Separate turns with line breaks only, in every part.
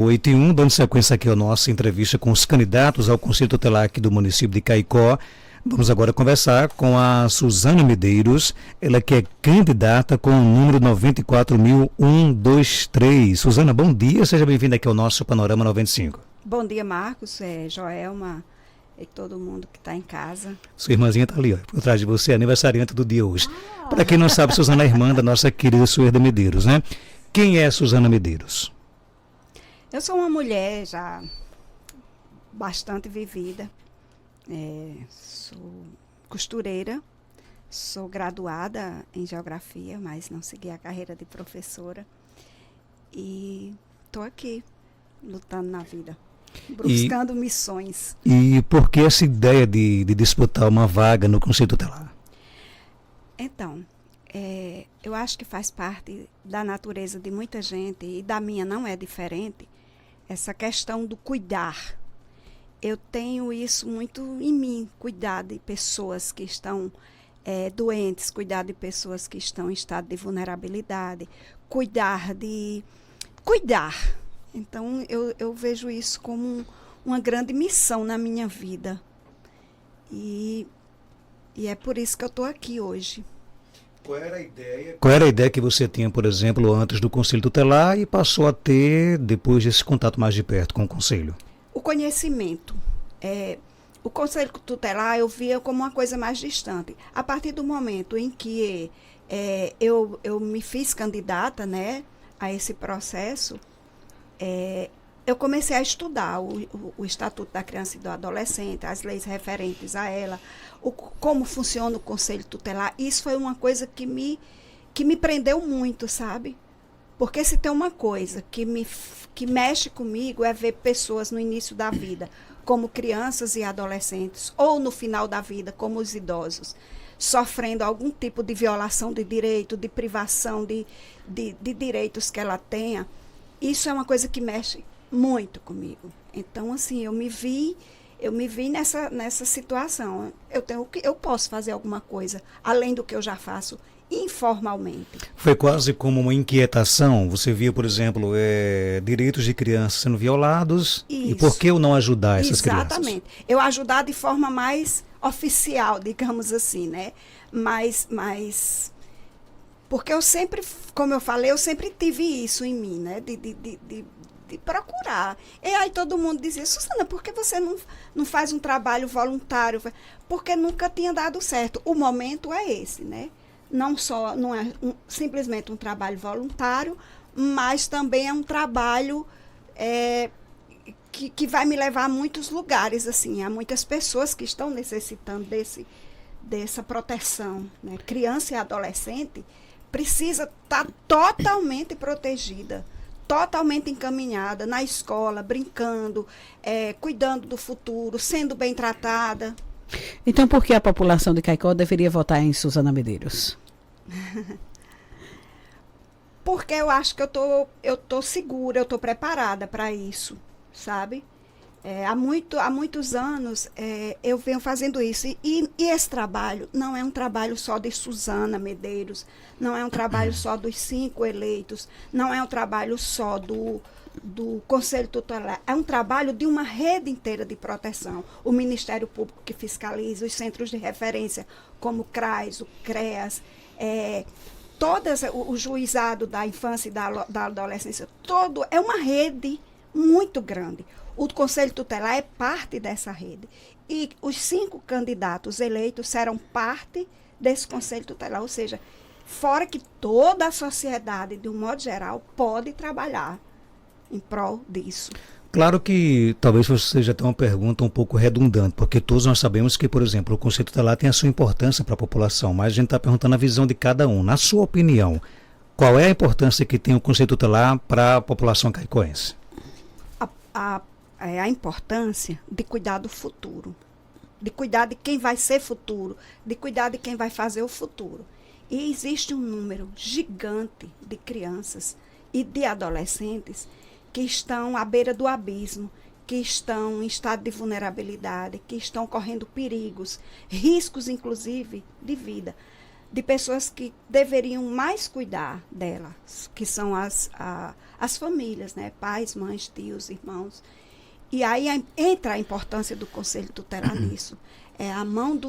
8 e 1, dando sequência aqui à nossa entrevista com os candidatos ao Conselho Tutelar aqui do município de Caicó. Vamos agora conversar com a Suzana Medeiros, ela que é candidata com o número 94.123. Suzana, bom dia, seja bem-vinda aqui ao nosso Panorama 95.
Bom dia, Marcos, Joelma e todo mundo que está em casa.
Sua irmãzinha está ali, ó, por trás de você, aniversariante do dia hoje. Para quem não sabe, Suzana é irmã da nossa querida Suerda Medeiros, né? Quem é Suzana Medeiros?
Eu sou uma mulher já bastante vivida, sou costureira, sou graduada em geografia, mas não segui a carreira de professora e estou aqui lutando na vida, buscando missões.
E por que essa ideia de disputar uma vaga no Conselho Tutelar?
Então, eu acho que faz parte da natureza de muita gente e da minha não é diferente, essa questão do cuidar. Eu tenho isso muito em mim, cuidar de pessoas que estão doentes, cuidar de pessoas que estão em estado de vulnerabilidade, cuidar. Então, eu vejo isso como uma grande missão na minha vida. E é por isso que eu estou aqui hoje.
Qual era a ideia que você tinha, por exemplo, antes do Conselho Tutelar e passou a ter depois desse contato mais de perto com o Conselho?
O conhecimento. O Conselho Tutelar eu via como uma coisa mais distante. A partir do momento em que eu me fiz candidata, né, a esse processo, eu comecei a estudar o Estatuto da Criança e do Adolescente, as leis referentes a ela, como funciona o Conselho Tutelar. Isso foi uma coisa que me prendeu muito, sabe? Porque se tem uma coisa que mexe comigo é ver pessoas no início da vida, como crianças e adolescentes, ou no final da vida, como os idosos, sofrendo algum tipo de violação de direito, de privação de direitos que ela tenha. Isso é uma coisa que mexe muito comigo. Então, assim, eu me vi nessa situação. Eu posso fazer alguma coisa, além do que eu já faço informalmente.
Foi quase como uma inquietação. Você via, por exemplo, direitos de crianças sendo violados. Isso. E por que eu não ajudar essas crianças?
Exatamente. Eu ajudar de forma mais oficial, digamos assim, né? Mas porque eu sempre, como eu falei, eu sempre tive isso em mim, né? De procurar. E aí todo mundo dizia, Suzana, por que você não faz um trabalho voluntário? Porque nunca tinha dado certo. O momento é esse, né? Não é simplesmente um trabalho voluntário, mas também é um trabalho que vai me levar a muitos lugares, assim, há muitas pessoas que estão necessitando dessa proteção, né? Criança e adolescente precisa estar totalmente protegida, totalmente encaminhada na escola, brincando, cuidando do futuro, sendo bem tratada.
Então, por que a população de Caicó deveria votar em Suzana Medeiros?
Porque eu acho que eu tô segura, eu estou preparada para isso, sabe? Há muitos anos eu venho fazendo isso. E esse trabalho não é um trabalho só de Suzana Medeiros, não é um trabalho só dos 5 eleitos, não é um trabalho só do Conselho Tutelar, é um trabalho de uma rede inteira de proteção. O Ministério Público que fiscaliza, os centros de referência, como o CRAS, o CREAS, o juizado da infância e da adolescência, todo é uma rede muito grande. O Conselho Tutelar é parte dessa rede. E os 5 candidatos eleitos serão parte desse Conselho Tutelar. Ou seja, fora que toda a sociedade, de um modo geral, pode trabalhar em prol disso.
Claro que talvez seja até uma pergunta um pouco redundante, porque todos nós sabemos que, por exemplo, o Conselho Tutelar tem a sua importância para a população, mas a gente está perguntando a visão de cada um. Na sua opinião, qual é a importância que tem o Conselho Tutelar para a população caicoense?
A importância de cuidar do futuro, de cuidar de quem vai ser futuro, de cuidar de quem vai fazer o futuro. E existe um número gigante de crianças e de adolescentes que estão à beira do abismo, que estão em estado de vulnerabilidade, que estão correndo perigos, riscos inclusive de vida. de pessoas que deveriam mais cuidar delas, que são as famílias, né? Pais, mães, tios, irmãos. E aí entra a importância do Conselho Tutelar nisso. É a mão de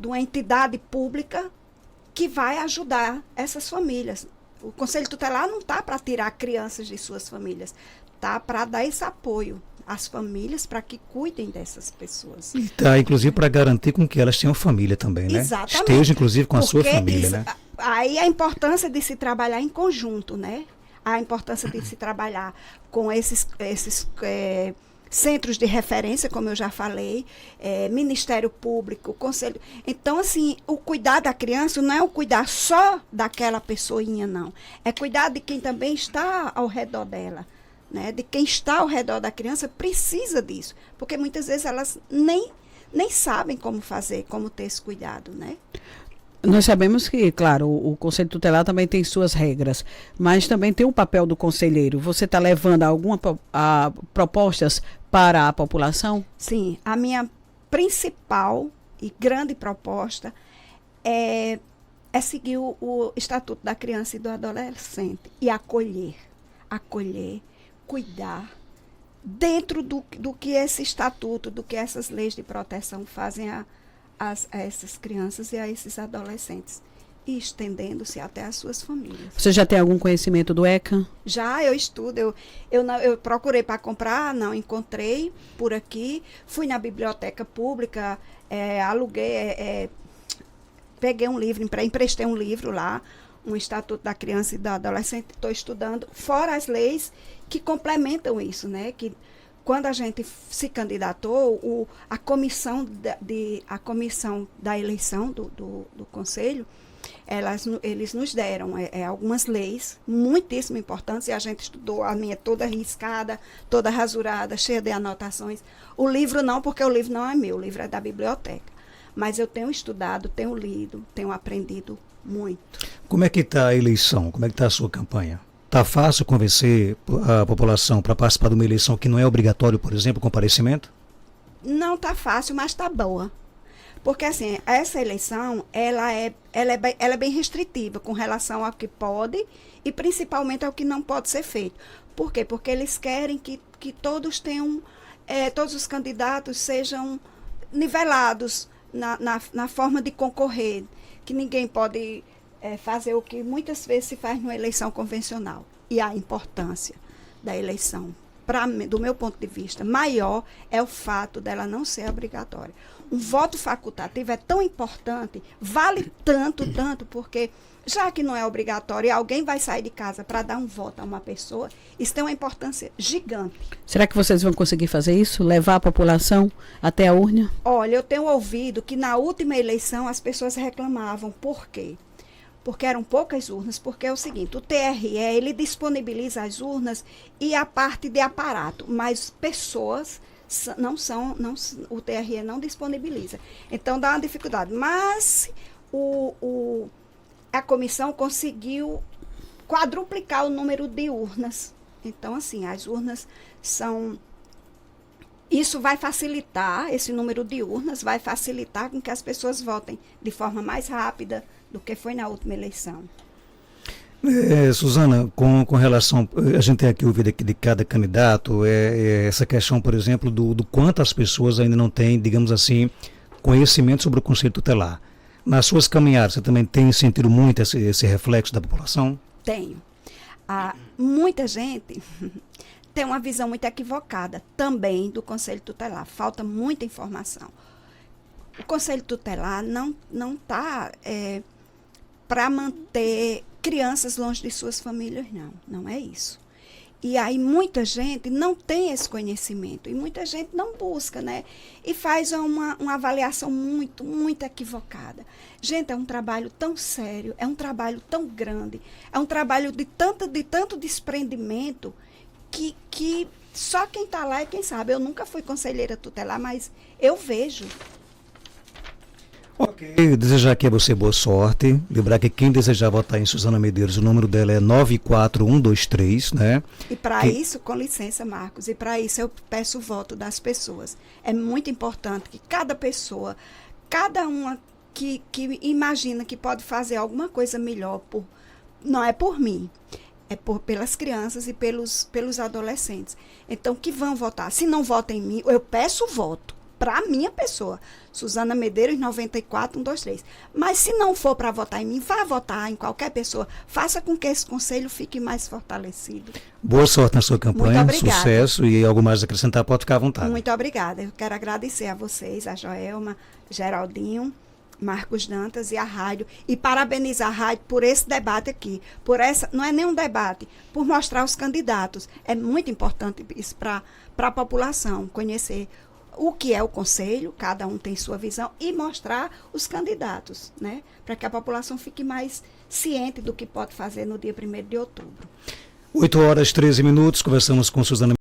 uma entidade pública que vai ajudar essas famílias. O Conselho Tutelar não está para tirar crianças de suas famílias, está para dar esse apoio às famílias para que cuidem dessas pessoas.
E tá, inclusive, para garantir com que elas tenham família também, né?
Exatamente.
Esteja, inclusive, com a sua família, né?
Aí a importância de se trabalhar em conjunto, né? A importância de se trabalhar com esses centros de referência, como eu já falei, Ministério Público, Conselho. Então, assim, o cuidar da criança não é o cuidar só daquela pessoinha, não. É cuidar de quem também está ao redor dela, né? De quem está ao redor da criança precisa disso, porque muitas vezes elas nem sabem como fazer, como ter esse cuidado, né?
Nós sabemos que, claro, o Conselho Tutelar também tem suas regras, mas também tem o papel do conselheiro. Você está levando algumas propostas para a população?
Sim, a minha principal e grande proposta é seguir o Estatuto da Criança e do Adolescente e acolher, cuidar, dentro do que esse estatuto, do que essas leis de proteção fazem a essas crianças e a esses adolescentes, e estendendo-se até as suas famílias.
Você já tem algum conhecimento do ECA?
Já, eu estudo, eu procurei para comprar, não encontrei por aqui, fui na biblioteca pública, aluguei, peguei um livro, emprestei um livro lá, um Estatuto da Criança e do Adolescente, estou estudando, fora as leis que complementam isso, né, que quando a gente se candidatou, a comissão da eleição do Conselho, eles nos deram algumas leis muitíssimo importantes, e a gente estudou, a minha toda riscada, toda rasurada, cheia de anotações. O livro não, porque o livro não é meu, o livro é da biblioteca. Mas eu tenho estudado, tenho lido, tenho aprendido muito.
Como é que está a eleição? Como é que está a sua campanha? Está fácil convencer a população para participar de uma eleição que não é obrigatório, por exemplo, o comparecimento?
Não está fácil, mas está boa. Porque, assim, essa eleição, ela é bem restritiva com relação ao que pode e principalmente ao que não pode ser feito. Por quê? Porque eles querem que todos tenham, todos os candidatos sejam nivelados na forma de concorrer, que ninguém pode fazer o que muitas vezes se faz numa eleição convencional. E a importância da eleição, do meu ponto de vista, maior é o fato dela não ser obrigatória. Um voto facultativo é tão importante, vale tanto, porque já que não é obrigatório e alguém vai sair de casa para dar um voto a uma pessoa, isso tem uma importância gigante.
Será que vocês vão conseguir fazer isso? Levar a população até a urna?
Olha, eu tenho ouvido que na última eleição as pessoas reclamavam. Por quê? Porque eram poucas urnas, porque é o seguinte, o TRE, ele disponibiliza as urnas e a parte de aparato, mas pessoas o TRE não disponibiliza. Então dá uma dificuldade. Mas a comissão conseguiu quadruplicar o número de urnas. Então, assim, as urnas são... Isso vai facilitar, esse número de urnas vai facilitar com que as pessoas votem de forma mais rápida do que foi na última eleição.
Suzana, com relação, a gente tem aqui ouvido aqui de cada candidato, essa questão, por exemplo, do quanto as pessoas ainda não têm, digamos assim, conhecimento sobre o Conselho Tutelar. Nas suas caminhadas, você também tem sentido muito esse reflexo da população?
Tenho. Muita gente tem uma visão muito equivocada também do Conselho Tutelar. Falta muita informação. O Conselho Tutelar não está para manter crianças longe de suas famílias, não é isso. E aí muita gente não tem esse conhecimento e muita gente não busca, né? E faz uma avaliação muito, muito equivocada. Gente, é um trabalho tão sério, é um trabalho tão grande, é um trabalho de tanto desprendimento que só quem está lá é quem sabe. Eu nunca fui conselheira tutelar, mas eu vejo.
Ok, desejar aqui a você boa sorte. Lembrar que quem desejar votar em Suzana Medeiros, o número dela é 94123, né?
E para isso, com licença, Marcos, e para isso eu peço o voto das pessoas. É muito importante que cada pessoa, cada uma que imagina que pode fazer alguma coisa melhor, não é por mim, é pelas crianças e pelos adolescentes. Então, que vão votar. Se não votam em mim, eu peço voto para a minha pessoa. Suzana Medeiros, 94, 123. Mas se não for para votar em mim, vá votar em qualquer pessoa. Faça com que esse conselho fique mais fortalecido.
Boa sorte na sua campanha,
Muito obrigada.
sucesso, e algo mais a acrescentar, pode ficar à vontade.
Muito obrigada. Eu quero agradecer a vocês, a Joelma, Geraldinho, Marcos Dantas e a rádio, e parabenizar a rádio por esse debate aqui, não é nenhum debate, por mostrar os candidatos. É muito importante isso para a população, conhecer o que é o conselho, cada um tem sua visão, e mostrar os candidatos, né? Para que a população fique mais ciente do que pode fazer no dia 1º de outubro.
8h13, conversamos com Suzana